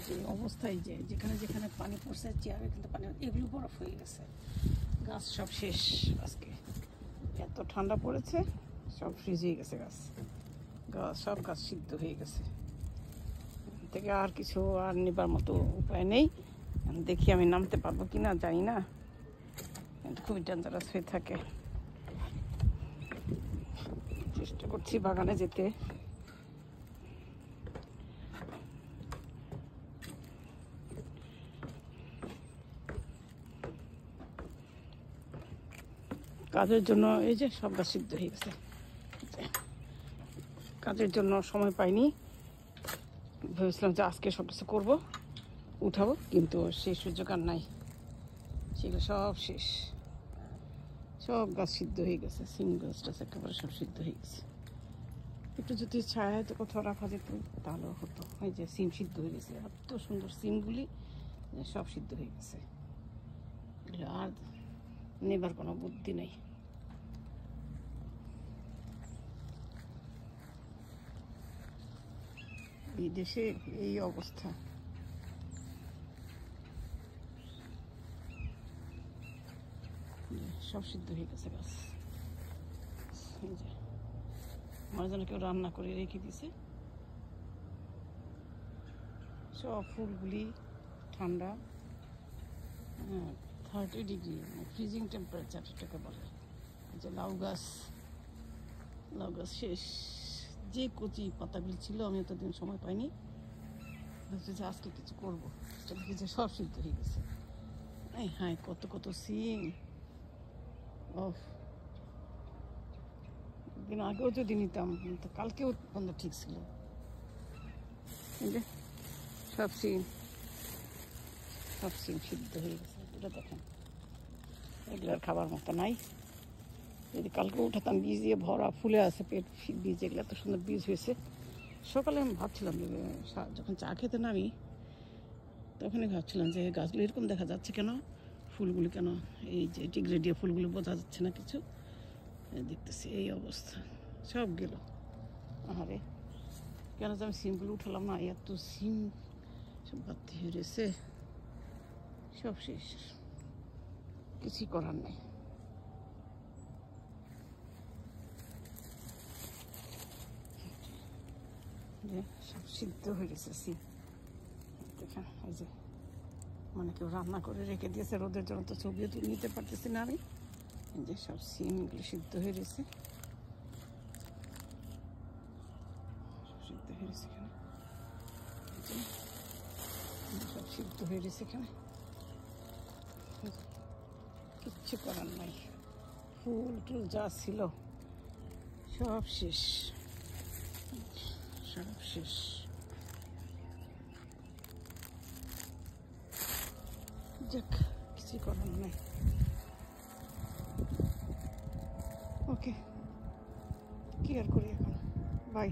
যে অবস্থায় যে যেখানে যেখানে পানি পড়ছে চেয়ারে কিন্তু পানি এগুলো বরফ হয়ে গেছে। গাছ সব শেষ। আজকে এত ঠান্ডা পড়েছে, সব ফ্রিজ হয়ে গেছে গাছ। সব গাছ সিদ্ধ হয়ে গেছে। থেকে আর কিছু আর নেবার মতো উপায় নেই। দেখি আমি নামতে পারবো কি না জানি না, কিন্তু খুবই ডেঞ্জারাস হয়ে থাকে। চেষ্টা করছি বাগানে যেতে। কাজের জন্য এই যে সব গাছ সিদ্ধ হয়ে গেছে। কাজের জন্য সময় পাইনি, ভেবেছিলাম যে আজকে সব কিছু করবো, উঠাবো, কিন্তু সেই সুযোগ আর নাই। সেগুলো সব শেষ, সব গাছ সিদ্ধ হয়ে গেছে। সিম গাছটা একেবারে সব সিদ্ধ হয়ে গেছে। একটু যদি ছায়া তো কোথাও রাখা যেত তাহলেও হতো। এই যে সিম সিদ্ধ হয়ে গেছে, এত সুন্দর সিমগুলি সব সিদ্ধ হয়ে গেছে। আর নেবার কোনো বুদ্ধি নেই। এই দেশে এই অবস্থা। সব সিদ্ধ হয়ে গেছে গাছ। এই যে আমার জন্য কেউ রান্না করে রেখে দিছে। সব ফুলগুলি ঠান্ডা, 30 ডিগ্রি, ফ্রিজিং টেম্পারেচার এটাকে বলে। এই যে লাউ গাছ শেষ। যে কচি পাতাগুলি ছিল, আমি এতদিন সময় পাইনি, ভাবছি যে আজকে কিছু করবো, দেখি যে সব সিদ্ধ হয়ে গেছে। এই হ্যাঁ, কত কত সিম। ও, একদিন আগেও যদি নিতাম, তো কালকেও বন্ধ ঠিক ছিল। এই যে সব সিম সিদ্ধ হয়ে গেছে। এটা দেখেন, এগুলোর খাবার মতো নাই। যদি কালকে উঠাতাম, বীজ দিয়ে ভরা ফুলে আছে পেট বীজ, এগুলো এত সুন্দর বীজ হয়েছে। সকালে আমি ভাবছিলাম যে যখন চা খেতে নামি, তখনই ভাবছিলাম যে গাছগুলো এরকম দেখা যাচ্ছে কেন, ফুলগুলি কেন, এই যে টিগরেডিয়া ফুলগুলো বোঝা যাচ্ছে না কিছু। দেখতেছি এই অবস্থা, সব গেল। আরে কেন যে আমি সিমগুলো উঠালাম না, এত সিম সব বাতি হয়ে রয়েছে, সব শেষ, কিছুই করার নেই। সব সিদ্ধ হয়ে গেছে সিম। দেখেন এই যে, মানে কেউ রান্না করে রেখে দিয়েছে রোদের জন্য, তো ছবিও তো নিতে পারতেছি না আমি। এই যে সব সিমগুলো সিদ্ধ হয়ে গেছে, সব সিদ্ধ হয়ে গেছে এখানে। কিচ্ছু করার নাই, ফুল টুল যা ছিল সব শেষ, সব শেষ। যাক, কিছু করার নাই। ওকে, কি আর করি এখন, বাই।